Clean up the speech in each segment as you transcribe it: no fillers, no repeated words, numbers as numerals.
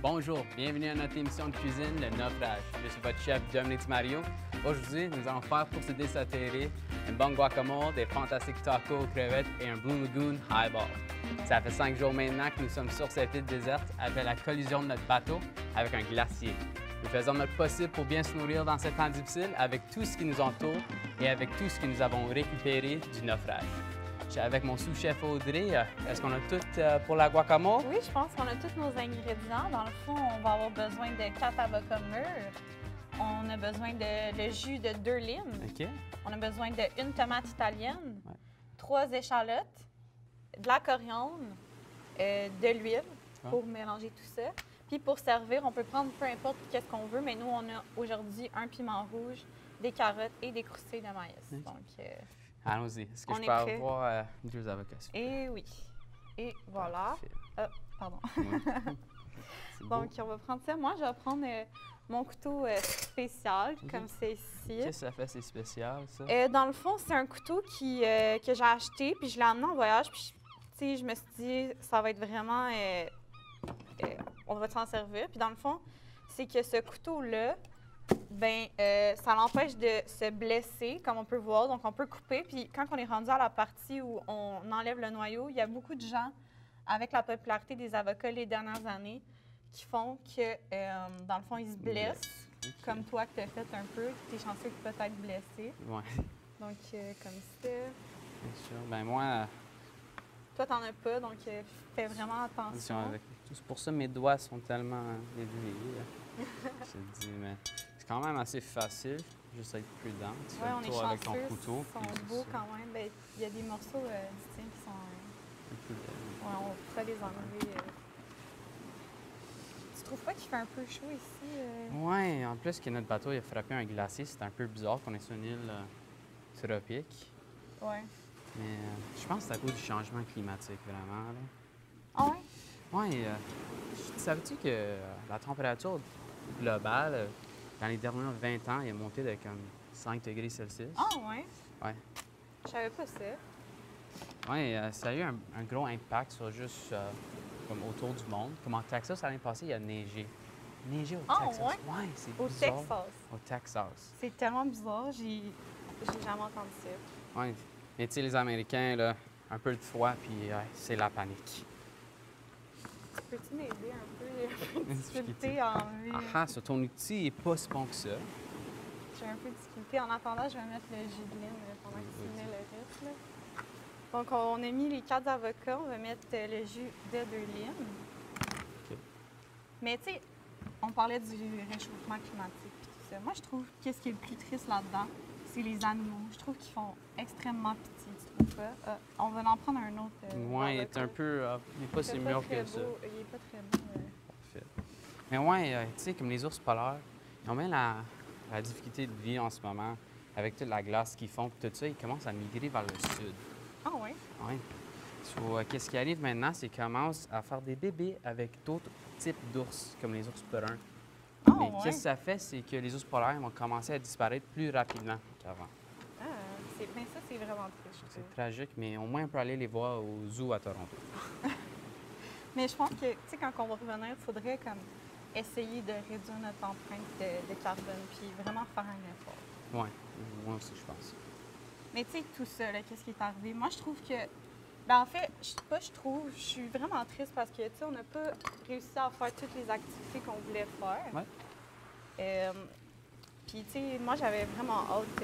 Bonjour, bienvenue à notre émission de cuisine, Le Naufrage. Je suis votre chef Dominique Mario. Aujourd'hui, nous allons faire pour se désautérer une bonne guacamole, des fantastiques tacos aux crevettes et un Blue Lagoon Highball. Ça fait 5 jours maintenant que nous sommes sur cette île déserte après la collision de notre bateau avec un glacier. Nous faisons notre possible pour bien se nourrir dans ces temps difficiles avec tout ce qui nous entoure et avec tout ce que nous avons récupéré du naufrage. Je suis avec mon sous-chef Audrey. Est-ce qu'on a tout pour la guacamole? Oui, je pense qu'on a tous nos ingrédients. Dans le fond, on va avoir besoin de 4 avocats mûrs. On a besoin de jus de 2 limes. OK. On a besoin d'une tomate italienne, Ouais. 3 échalotes, de la coriandre, de l'huile pour mélanger tout ça. Puis pour servir, on peut prendre peu importe qu'est-ce qu'on veut, mais nous, on a aujourd'hui un piment rouge, des carottes et des croustilles de maïs. OK. Donc, Allons-y. Est-ce que On je est peux prêt. avoir 2 avocats? s'il vous plaît? et oui. Et voilà. Parfait. Pardon. Ouais. C'est beau. Donc, on va prendre ça. Moi, je vais prendre mon couteau spécial, Ok. comme c'est ici. Qu'est-ce que ça fait? C'est spécial, ça? Dans le fond, c'est un couteau que j'ai acheté, puis je l'ai amené en voyage. Puis, tu sais, je me suis dit, ça va être vraiment... on va s'en servir. Puis, dans le fond, c'est que ce couteau-là, ben ça l'empêche de se blesser, comme on peut voir. Donc, on peut couper. Puis, quand on est rendu à la partie où on enlève le noyau, il y a beaucoup de gens, avec la popularité des avocats les dernières années, qui font que, dans le fond, ils se blessent, Ok. comme toi que tu as fait un peu. Tu es chanceux de peut-être blessé. Ouais, Donc, comme ça. bien sûr. Ben moi, Toi, t'en as pas, donc fais vraiment attention. c'est pour ça que mes doigts sont tellement élevés. Là. Je te dis, mais c'est quand même assez facile. Juste être prudent. Tu fais Oui, le on est tour avec ton chanceux. couteau. Ils puis sont c'est beaux ça. quand même. Ben, il y a des morceaux distincts qui sont... Un peu de- Ouais, on pourrait les enlever. Tu trouves pas qu'il fait un peu chaud ici? Ouais, en plus que notre bateau il a frappé un glacier, c'est un peu bizarre qu'on est sur une île tropique. Ouais. Mais je pense que c'est à cause du changement climatique, vraiment. Là. Ah ouais? Oui, savais-tu que la température globale, dans les derniers 20 ans, est montée de comme 5 degrés Celsius? Ah ouais? Ouais. Je savais pas ça. Oui, ça a eu un gros impact sur juste comme autour du monde. Comme en Texas, l'année passée, il a neigé. Neigé au Ah, Texas? ouais? Ouais, c'est Au bizarre. Texas. Au Texas. C'est tellement bizarre. J'ai jamais entendu ça. Oui. Mais tu sais, les Américains, là, un peu de froid, puis c'est la panique. Peux-tu m'aider un peu? J'ai un peu de Difficulté. difficulté à enlever. Ah, ça, ton outil n'est pas si bon que ça. J'ai un peu de difficulté. En attendant, je vais mettre le jus de lime pendant que tu mets le reste. Là. Donc, on a mis les 4 avocats. On va mettre le jus de 2 limes. OK. Mais tu sais, on parlait du réchauffement climatique et tout ça. Moi, je trouve qu'est-ce qui est le plus triste là-dedans, c'est les animaux. Je trouve qu'ils font extrêmement pitié, tu trouves pas? On va en prendre un autre. Ouais, il est un peu. Il n'est pas si mûr que ça. Il est pas très beau. Parfait. Mais ouais, tu sais, comme les ours polaires, ils ont bien la difficulté de vie en ce moment, avec toute la glace qu'ils font, puis tout ça, ils commencent à migrer vers le sud. Ah ouais? Oui. Qu'est-ce qui arrive maintenant, c'est qu'ils commencent à faire des bébés avec d'autres types d'ours, comme les ours bruns. Ah Mais ouais? qu'est-ce que ça fait, c'est que les ours polaires vont commencer à disparaître plus rapidement qu'avant. Ah, ben ça, c'est vraiment triste, je trouve. C'est tragique, mais au moins on peut aller les voir au zoo à Toronto. Mais je pense que, tu sais, quand on va revenir, il faudrait comme essayer de réduire notre empreinte de carbone, puis vraiment faire un effort. Oui, moi aussi, je pense. Mais tu sais, tout ça, là, qu'est-ce qui est arrivé? Moi, je trouve que... Ben en fait, je suis vraiment triste parce que, tu sais, on n'a pas réussi à faire toutes les activités qu'on voulait faire. Ouais. Puis, tu sais, moi, j'avais vraiment hâte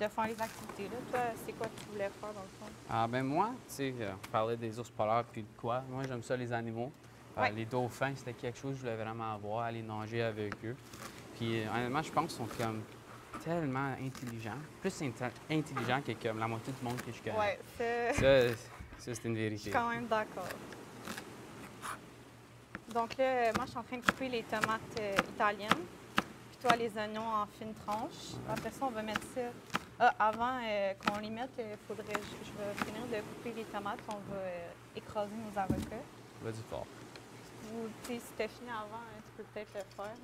de faire les activités, là. Toi, c'est quoi que tu voulais faire, dans le fond? Ah ben moi, tu sais, on parlait des ours polaires puis de quoi. Moi, j'aime ça, les animaux. Ouais. Les dauphins, c'était quelque chose que je voulais vraiment avoir, aller nager avec eux. Puis honnêtement, je pense qu'ils sont comme tellement intelligents. Plus intelligents que comme la moitié du monde que je connais. Ouais, Ça, c'est une je vérité. suis quand même d'accord. Donc là, moi, je suis en train de couper les tomates italiennes. Puis toi, les oignons en fines tranches. Après ça, on va mettre ça... Ah, avant qu'on les mette, je vais finir de couper les tomates. On va écraser nos avocats. Vas-y fort. Ou, tu sais, si tu as fini avant, tu peux peut-être le faire.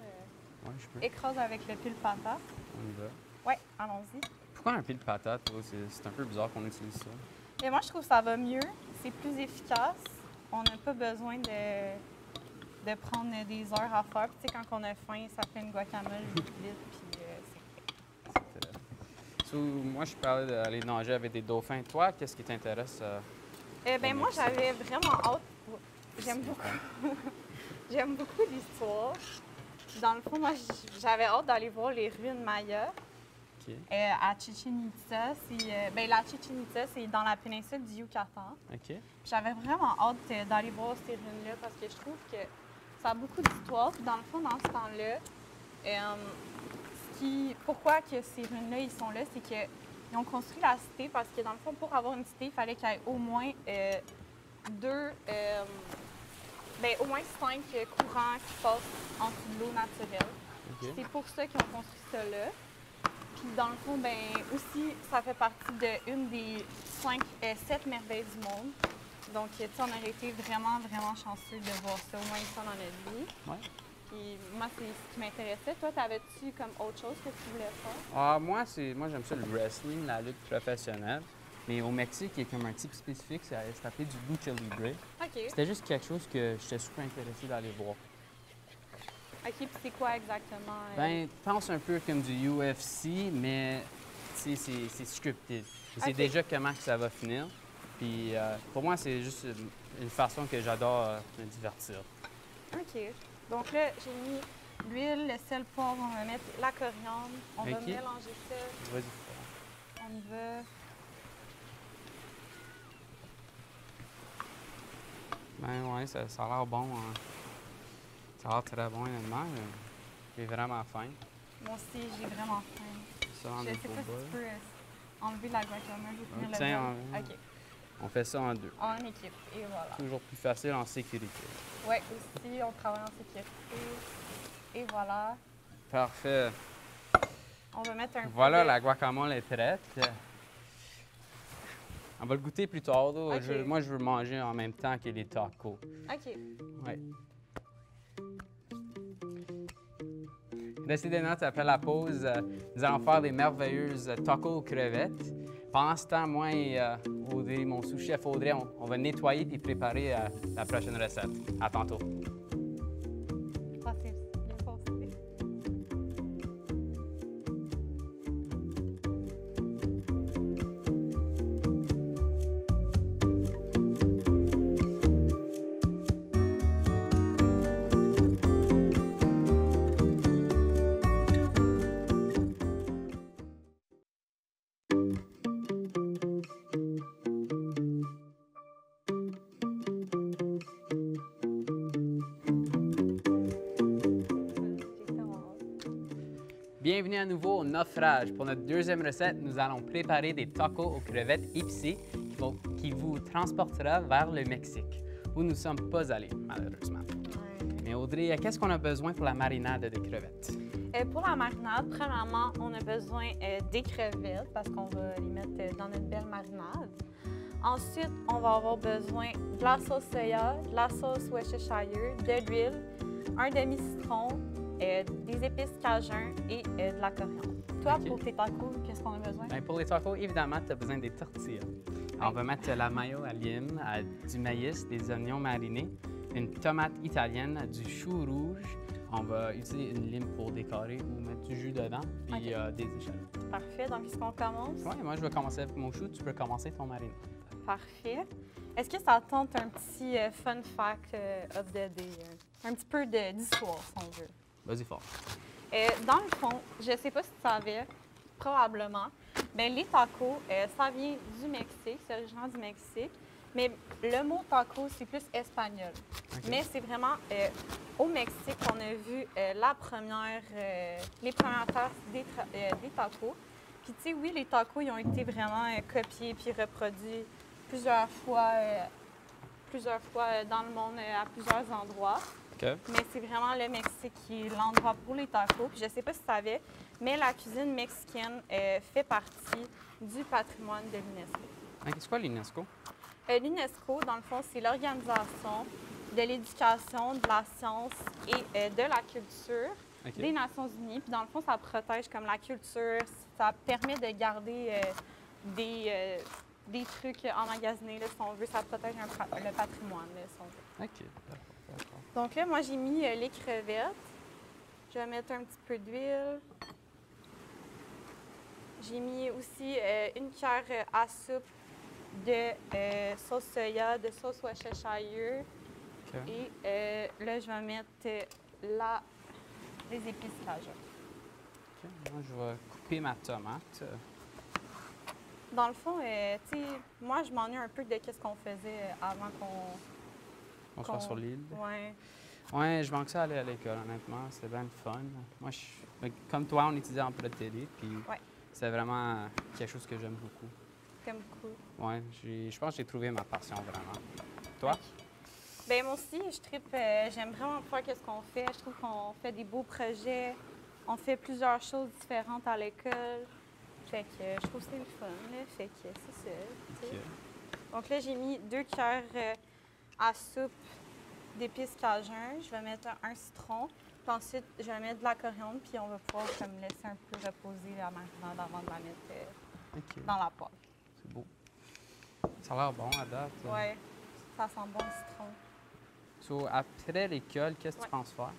Oui, je peux. Écrase avec le pile patate. On y va. Oui, allons-y. Pourquoi un pile patate? Toi? C'est un peu bizarre qu'on utilise ça. Et moi, je trouve que ça va mieux. C'est plus efficace. On n'a pas besoin de prendre des heures à faire. Puis, tu sais, quand on a faim, ça fait une guacamole vite, puis c'est fait. So, moi, je parlais d'aller nager avec des dauphins. Toi, qu'est-ce qui t'intéresse? Ben moi, j'avais vraiment hâte. J'aime beaucoup. J'aime beaucoup l'histoire. Dans le fond, moi, j'avais hâte d'aller voir les ruines Maya. OK. À Chichen Itza. La Chichen Itza, c'est dans la péninsule du Yucatan. OK. Puis j'avais vraiment hâte d'aller voir ces ruines-là parce que je trouve que ça a beaucoup d'histoire. Puis dans le fond, dans ce temps-là, pourquoi que ces ruines-là, ils sont là, c'est qu'ils ont construit la cité parce que dans le fond, pour avoir une cité, il fallait qu'il y ait au moins au moins 5 courants qui passent en dessous de l'eau naturelle. OK. C'est pour ça qu'ils ont construit ça là. Puis dans le fond, aussi, ça fait partie d'une des 7 merveilles du monde. Donc, tu sais, on aurait été vraiment, vraiment chanceux de voir ça, au moins une fois dans notre vie. Ouais. Puis moi, c'est ce qui m'intéressait. Toi, t'avais-tu comme autre chose que tu voulais faire? Ah, moi, j'aime ça le wrestling, la lutte professionnelle. Mais au Mexique, il y a comme un type spécifique, ça s'appelait du lucha libre. OK. C'était juste quelque chose que j'étais super intéressé d'aller voir. OK, puis c'est quoi exactement? Ben, pense un peu comme du UFC, mais c'est scripted. Je sais OK. déjà comment que ça va finir. Puis pour moi, c'est juste une façon que j'adore me divertir. OK. Donc là, j'ai mis l'huile, le sel, poivre, on va mettre la coriandre. On va OK. mélanger ça. Vas-y. On y va. Ben ouais, ça a l'air bon. Hein. Ça a l'air très bon, honnêtement. J'ai vraiment faim. Moi aussi, j'ai vraiment faim. Ça en Je est sais pour pas si bol. tu peux enlever la guacamole ou finir le Tiens, bol. OK. On fait ça en deux. En équipe. Et voilà. Toujours plus facile en sécurité. Oui, aussi, on travaille en sécurité. Et voilà. Parfait. On va mettre un Voilà, peu de... la guacamole est prête. On va le goûter plus tard. Là. OK. Moi, je veux manger en même temps que les tacos. OK. Ouais. Décidément, après la pause, nous allons faire des merveilleuses tacos aux crevettes. Pendant ce temps, moi et Audrey, mon sous-chef Audrey, on va nettoyer et préparer la prochaine recette. À tantôt. Ça, c'est bien passé. Bienvenue à nouveau au Naufrage. Pour notre deuxième recette, nous allons préparer des tacos aux crevettes épicées qui vous transportera vers le Mexique, où nous ne sommes pas allés, malheureusement. Mais Audrey, qu'est-ce qu'on a besoin pour la marinade des crevettes? Pour la marinade, premièrement, on a besoin des crevettes parce qu'on va les mettre dans notre belle marinade. Ensuite, on va avoir besoin de la sauce soya, de la sauce Worcestershire, de l'huile, un demi-citron, des épices cajun et de la coriandre. Toi, OK. pour tes tacos, qu'est-ce qu'on a besoin? Bien, pour les tacos, évidemment, tu as besoin des tortillas. Alors, on va mettre la mayo à lime, du maïs, des oignons marinés, une tomate italienne, du chou rouge. On va utiliser une lime pour décorer ou mettre du jus dedans, puis OK. des échalotes. Parfait. Donc, est-ce qu'on commence? Oui, moi, je vais commencer avec mon chou. Tu peux commencer ton marinade. Parfait. Est-ce que ça tente un petit fun fact of the day? Un petit peu d'histoire, si on veut. Vas-y fort. Dans le fond, je ne sais pas si tu savais, probablement, mais les tacos, ça vient du Mexique, c'est originaire du Mexique, mais le mot taco, c'est plus espagnol. OK. Mais c'est vraiment au Mexique qu'on a vu les premières traces des tacos. Puis tu sais, oui, les tacos, ils ont été vraiment copiés puis reproduits plusieurs fois dans le monde à plusieurs endroits. OK. Mais c'est vraiment le Mexique qui est l'endroit pour les tacos. Puis je ne sais pas si tu savais, mais la cuisine mexicaine fait partie du patrimoine de l'UNESCO. OK, c'est quoi l'UNESCO? L'UNESCO, dans le fond, c'est l'organisation de l'éducation, de la science et de la culture OK. des Nations unies. Puis dans le fond, ça protège comme la culture, ça permet de garder des trucs emmagasinés, là, si on veut. Ça protège le patrimoine, là, si on veut. OK, d'accord. Donc là, moi, j'ai mis les crevettes. Je vais mettre un petit peu d'huile. J'ai mis aussi une cuillère à soupe de sauce soya, de sauce Worcestershire. OK. Et là, je vais mettre les épices cajun. OK. Moi, je vais couper ma tomate. Dans le fond, tu sais, moi, je m'ennuie un peu de ce qu'on faisait avant On soit sur l'île. Ouais. Ouais, je manque ça aller à l'école, honnêtement. C'est bien le fun. Moi, comme toi, on étudiait en télé, puis Ouais. c'est vraiment quelque chose que j'aime beaucoup. T'aimes beaucoup. Ouais, je pense que j'ai trouvé ma passion, vraiment. Toi? Bien, moi aussi, je trippe. J'aime vraiment faire ce qu'on fait. Je trouve qu'on fait des beaux projets. On fait plusieurs choses différentes à l'école. Fait que je trouve que c'est le fun, là. Fait que c'est ça, tu sais. OK. Donc là, j'ai mis 2 cuillères à soupe d'épices cajun. Je vais mettre un citron. Puis ensuite, je vais mettre de la coriandre. Puis on va pouvoir comme, laisser un peu reposer la marinade avant de la mettre OK. dans la poêle. C'est beau. Ça a l'air bon à date. Ouais, ça sent bon le citron. So, après l'école, qu'est-ce que tu Ouais. penses faire?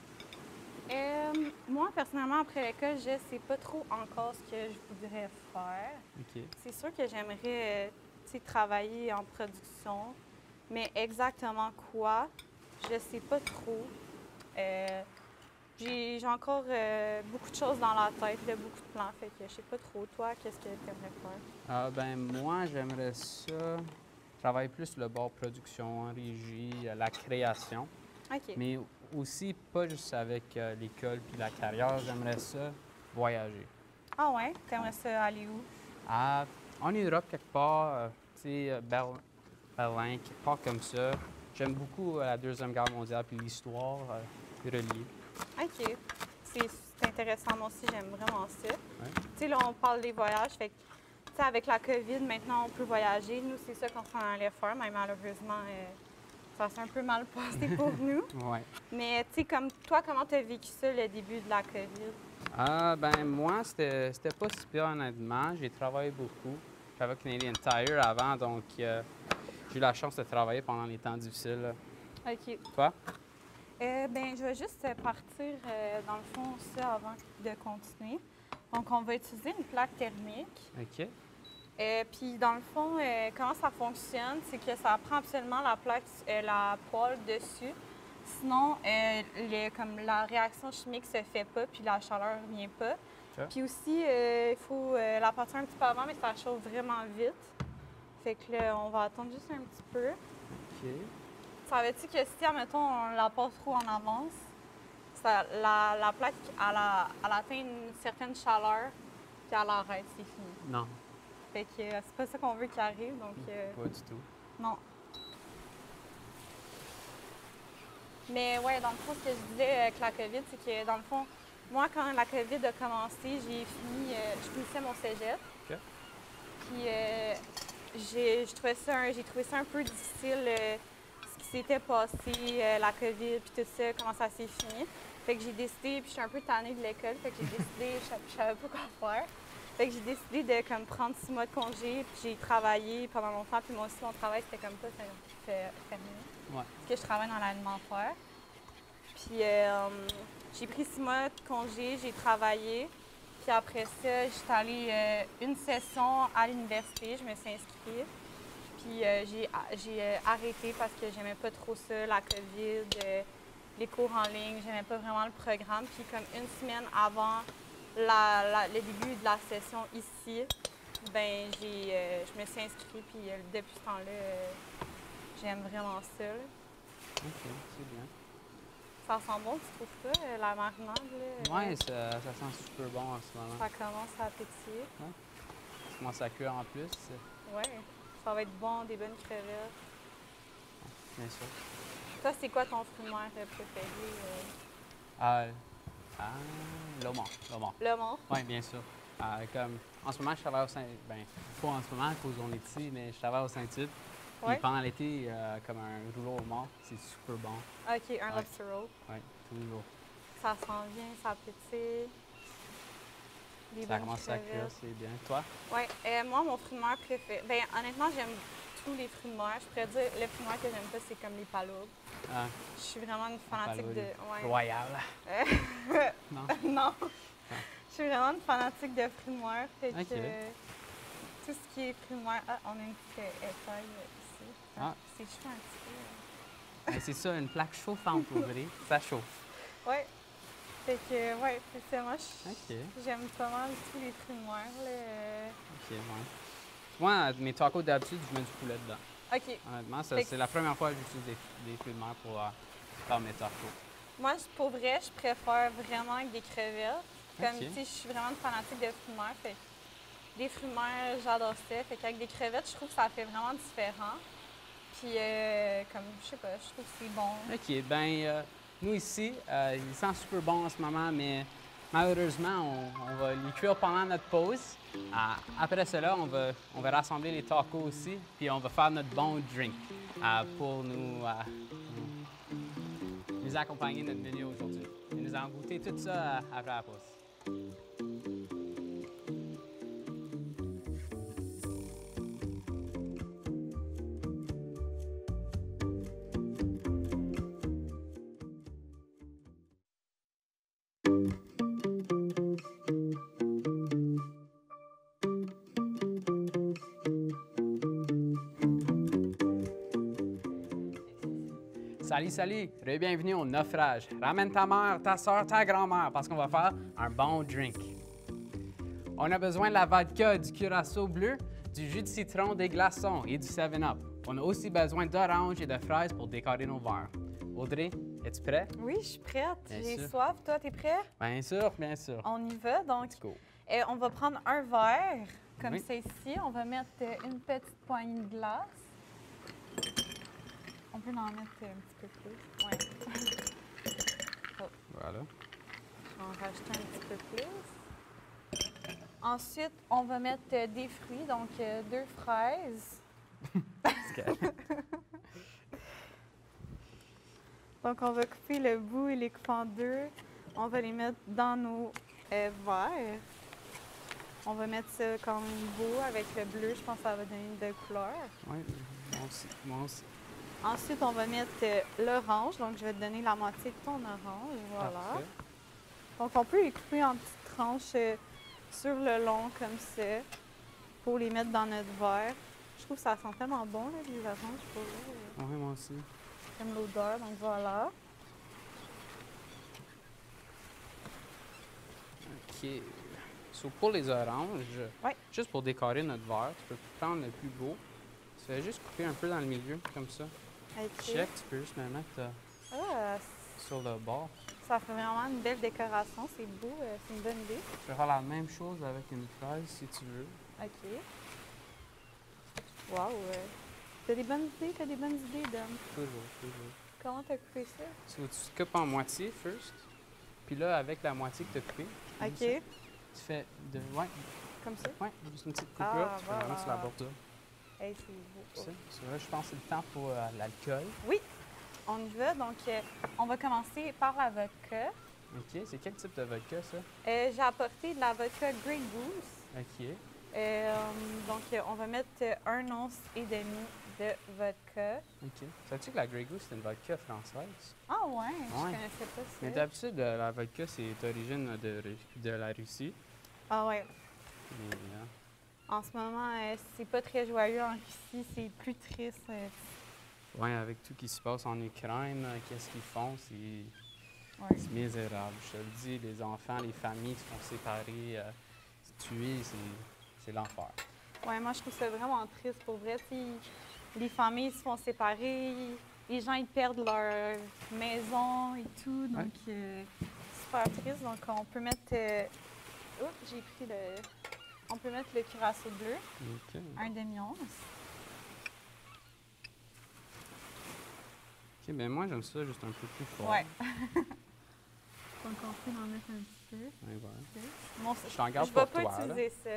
Moi, personnellement, après l'école, je ne sais pas trop encore ce que je voudrais faire. OK. C'est sûr que j'aimerais tu sais, travailler en production, mais exactement quoi, je ne sais pas trop. J'ai encore beaucoup de choses dans la tête, là, beaucoup de plans, fait que je sais pas trop. Toi, qu'est-ce que tu aimerais faire? Ben moi, j'aimerais ça travailler plus le bord production, régie, la création. OK. Mais aussi, pas juste avec l'école puis la carrière, j'aimerais ça voyager. Ah ouais? T'aimerais ça aller où? En Europe, quelque part, tu sais, Berlin, quelque part comme ça. J'aime beaucoup la Deuxième Guerre mondiale puis l'histoire reliée. OK. C'est intéressant. Moi aussi, j'aime vraiment ça. Ouais. Tu sais, là, on parle des voyages. Fait que, tu sais, avec la COVID, maintenant, on peut voyager. Nous, c'est ça qu'on s'en allait faire, mais malheureusement, ça s'est un peu mal passé pour nous. Ouais. Mais, tu sais, comme toi, comment tu as vécu ça, le début de la COVID? Ben moi, c'était pas si pire, honnêtement. J'ai travaillé beaucoup. J'avais Canadian Tire avant, donc j'ai eu la chance de travailler pendant les temps difficiles. OK. Toi? Ben, je vais juste partir, dans le fond, ça avant de continuer. Donc, on va utiliser une plaque thermique. OK. Puis, dans le fond, comment ça fonctionne, c'est que ça prend absolument la poêle dessus. Sinon, comme la réaction chimique se fait pas, puis la chaleur ne vient pas. OK. Puis aussi, il faut la partir un petit peu avant, mais ça chauffe vraiment vite. Fait que là, on va attendre juste un petit peu. OK. Savais-tu que si, admettons, on la passe trop en avance, la plaque, elle atteint une certaine chaleur, puis elle arrête, c'est fini. Non, Fait que c'est pas ça qu'on veut qu'il arrive, donc pas du tout. non. Mais ouais, dans le fond, ce que je disais avec la COVID, c'est que dans le fond, moi, quand la COVID a commencé, je finissais mon cégep. OK. Puis j'ai trouvé ça un peu difficile, ce qui s'était passé, la COVID, puis tout ça, comment ça s'est fini. Fait que j'ai décidé, puis je suis un peu tannée de l'école, fait que j'ai décidé, je savais pas quoi faire. Fait que j'ai décidé de comme, prendre 6 mois de congé, puis j'ai travaillé pendant longtemps, puis moi aussi, mon travail, c'était comme pas fermé. Ouais. Parce que je travaille dans l'alimentaire. Puis j'ai pris 6 mois de congé, j'ai travaillé. Puis après ça, j'étais allée une session à l'université, je me suis inscrite. Puis j'ai arrêté parce que j'aimais pas trop ça, la COVID, les cours en ligne, j'aimais pas vraiment le programme. Puis comme une semaine avant le début de la session ici, ben je me suis inscrite. Puis depuis ce temps-là, j'aime vraiment ça. Là. OK, c'est bien. Ça sent bon, tu trouves pas, la marinade? Là, Ouais, ça sent super bon en ce moment. Ça commence à pétiller. Ça commence à cuire en plus, Ouais, ça va être bon, des bonnes crevettes. bien sûr. Toi, c'est quoi ton fruit de mer préféré? L'homard. Le mort. Oui, bien sûr. Comme, en ce moment, je travaille au Saint... Ben, pas en ce moment, à cause qu'on est ici, mais je travaille au Saint-Tube. Ouais. Puis pendant l'été, comme un rouleau au mort, c'est super bon. OK, un Ouais. lobster roll. Oui, toujours. Ça sent bien, ça pétille. Des Ça bonnes commence à cuire, crevettes. c'est bien. Toi? Oui, moi, mon fruit de mer préféré. Ben, honnêtement, j'aime tous les fruits de mer. Je pourrais dire, le fruit de mer que j'aime pas, c'est comme les palourdes. Ah, Je suis vraiment une fanatique de. Ouais. royal. Euh, Non? non. Je suis vraiment une fanatique de fruits de mer. Fait que Ok. tout ce qui est fruits de mer. Ah, on a une petite épaille ici. Ah. C'est chaud un petit peu. Ben, c'est ça, une plaque chauffante pour vrai. Ça chauffe. Ouais. Fait que, ouais, c'est ça. Moi, OK. j'aime pas mal tous les fruits de mer. Là. OK, ouais. Moi, mes tacos d'habitude, je mets du poulet dedans. OK. Honnêtement, Fait que c'est la première fois que j'utilise des fruits de mer pour faire mes tacos. Moi, pour vrai, je préfère vraiment avec des crevettes. Comme, OK. tu sais, je suis vraiment une fanatique de fruits de mer. Fait que des fruits de mer, j'adore ça. Fait qu'avec des crevettes, je trouve que ça fait vraiment différent. Puis, comme, je sais pas, je trouve que c'est bon. OK, ben nous ici, il sent super bon en ce moment, mais malheureusement, on va les cuire pendant notre pause. Après cela, on va rassembler les tacos aussi, puis on va faire notre bon drink pour nous accompagner notre menu aujourd'hui. Et nous allons goûter tout ça après la pause. Salut, salut! Bienvenue au naufrage. Ramène ta mère, ta soeur, ta grand-mère parce qu'on va faire un bon drink. On a besoin de la vodka, du curaçao bleu, du jus de citron, des glaçons et du 7-Up. On a aussi besoin d'oranges et de fraises pour décorer nos verres. Audrey, es-tu prêt? Oui, je suis prête. Bien J'ai sûr. soif. Toi, t'es prêt? Bien sûr, bien sûr. On y va. Donc, Let's go. on va prendre un verre, comme Oui. c'est ici. On va mettre une petite poignée de glace. On peut en mettre un petit peu plus. Ouais. Voilà. On va rajouter un petit peu plus. Ensuite, on va mettre des fruits, donc 2 fraises. C'est correct. Donc, on va couper le bout et les couper en deux. On va les mettre dans nos verres. On va mettre ça comme beau avec le bleu. Je pense que ça va donner une belle couleur. Oui, moi aussi. Moi aussi. Ensuite, on va mettre l'orange. Donc, je vais te donner la moitié de ton orange. Voilà. Parfait. Donc, on peut les couper en petites tranches sur le long comme ça pour les mettre dans notre verre. Je trouve que ça sent tellement bon, là, les oranges. Pour vrai. Oui, moi aussi. J'aime l'odeur, donc voilà. OK. So, pour les oranges, Ouais. juste pour décorer notre verre, tu peux prendre le plus beau. Tu fais juste couper un peu dans le milieu, comme ça. Ok. Check, tu peux juste le mettre Ah, sur le bord. ça fait vraiment une belle décoration. C'est beau, c'est une bonne idée. Tu peux faire la même chose avec une fraise si tu veux. OK. Wow. T'as des bonnes idées? T'as des bonnes idées, Dom. Toujours, toujours. Comment t'as coupé ça? So, tu coupes en moitié, first. Puis là, avec la moitié que tu as coupée, comme ça, OK. tu fais de. Ouais, Comme ça? ouais, juste une petite coupure. Ah, tu fais vraiment sur la voilà. bordure. Hey, c'est beau. Ça, là, je pense que c'est le temps pour l'alcool. On y va. Donc, on va commencer par la vodka. OK. C'est quel type de vodka, ça? J'ai apporté de la vodka Grey Goose. OK. Donc, on va mettre 1 once et demi de vodka. OK. Savais-tu que la Grey Goose, c'est une vodka française? Ah ouais, je Ouais. connaissais pas ça. Mais d'habitude, la vodka, c'est d'origine de la Russie. Ah ouais. Mais, En ce moment, c'est pas très joyeux en Russie, c'est plus triste. ouais, avec tout ce qui se passe en Ukraine, qu'est-ce qu'ils font? Ouais. C'est misérable. Je te le dis, les enfants, les familles se font séparer, tuer, c'est l'enfer. Ouais, moi, je trouve ça vraiment triste pour vrai. Tu sais, les familles se font séparer, les gens ils perdent leur maison et tout. Donc, super triste. Donc, on peut mettre. Oups, j'ai pris le. On peut mettre le curaçao bleu, OK. un demi-once. OK, ben moi, j'aime ça juste un peu plus fort. Ouais. Donc, on peut en mettre un petit peu. Ouais, voilà. Bon, Je t'en garde je vais pour pas toi, là. utiliser ça.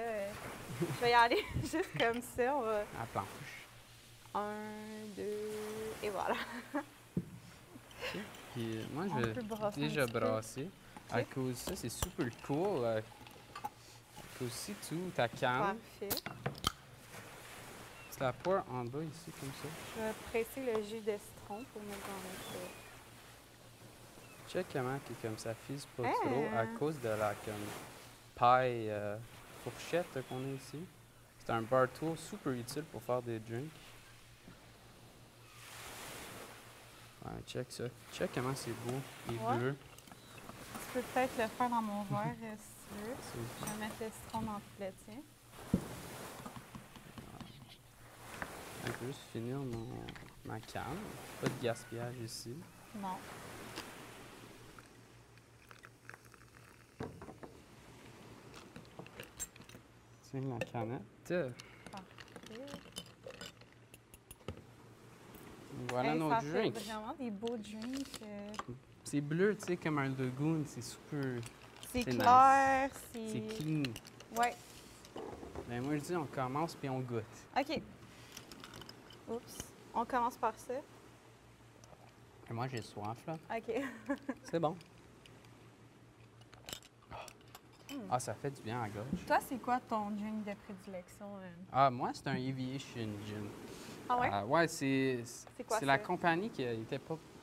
Je vais y aller juste comme ça. On va. À la planche. 1, 2, et voilà. Puis moi, On je peut brasser vais un déjà petit peu. brasser. À cause de ça, c'est super cool. T'as aussi tout, ta canne. Parfait. C'est la poire en bas ici, comme ça. Je vais presser le jus de citron pour mettre dans notre... Check comment que, comme ça fise pas Hein? trop à cause de la comme, paille fourchette qu'on a ici. C'est un bar tool super utile pour faire des drinks. Ouais, check ça. Check comment c'est beau, les Ouais. bleus. Tu peux peut-être le faire dans mon verre si tu veux. C'est- Je vais mettre le citron dans le tien. Je peux juste finir ma canne. Pas de gaspillage ici. Non. Tiens la canette. Parfait. Voilà Hey, nos ça fait drinks. vraiment des beaux drinks. C'est bleu, tu sais, comme un lagoon. C'est super. C'est C'est clair, C'est c'est... clean. Ouais. Ben moi, je dis, on commence puis on goûte. OK. Oups. On commence par ça. Et moi, j'ai soif, là. OK. C'est bon. Ah, ça fait du bien à la gorge. Toi, c'est quoi ton drink de prédilection? Ah, moi, c'est un Aviation Gin. Ah ouais? Ouais, c'est quoi la ça? compagnie qui a été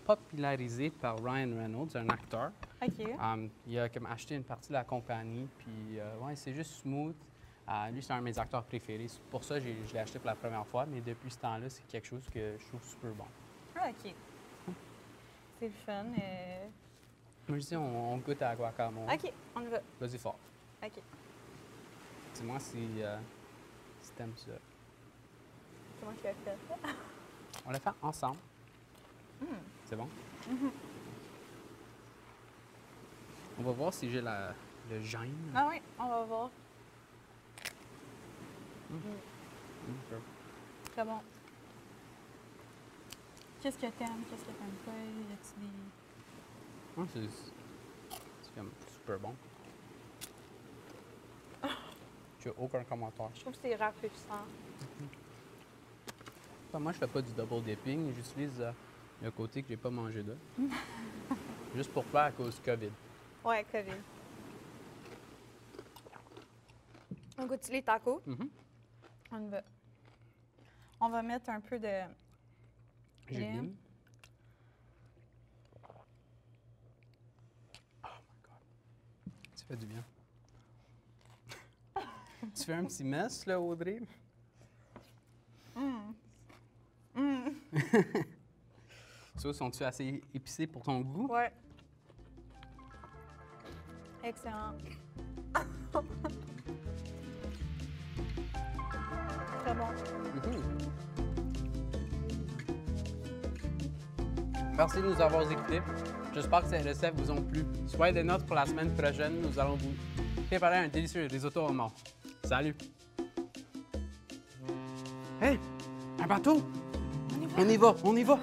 popularisée par Ryan Reynolds, un acteur. OK. Il a comme acheté une partie de la compagnie, puis ouais, c'est juste smooth. Lui, c'est un de mes acteurs préférés. C'est pour ça, je l'ai acheté pour la première fois, mais depuis ce temps-là, c'est quelque chose que je trouve super bon. Ah, OK. C'est le fun. Moi, je dis, on goûte à la guacamole. OK, on y va. Vas-y fort. OK. Dis-moi si t'aimes ça. C'est moi qui l'ai fait. On l'a fait ensemble. C'est bon? On va voir si j'ai le gène. Ah oui, on va voir. Ok. Très bon. Qu'est-ce que t'aimes? Qu'est-ce que t'aimes pas? Y a-tu des... Ouais, c'est comme super bon. J'ai aucun commentaire. Je trouve que c'est rafraîchissant. Moi, je fais pas du double dipping. J'utilise le côté que j'ai pas mangé là. Juste pour plaire à cause du COVID. Ouais, COVID. On goûte les tacos. Mhm. On y va. On va mettre un peu de... J'ai Lime. lime. Oh my God. Ça fait du bien. Tu fais un petit mess, là, Audrey? Ça, sont-tu assez épicés pour ton goût? Ouais. Excellent. Très bon. Mhm. Merci de nous avoir écoutés. J'espère que ces recettes vous ont plu. Soyez des notes pour la semaine prochaine. Nous allons vous préparer un délicieux risotto au mort. Salut! Hey! Un bateau! On y va! On y va!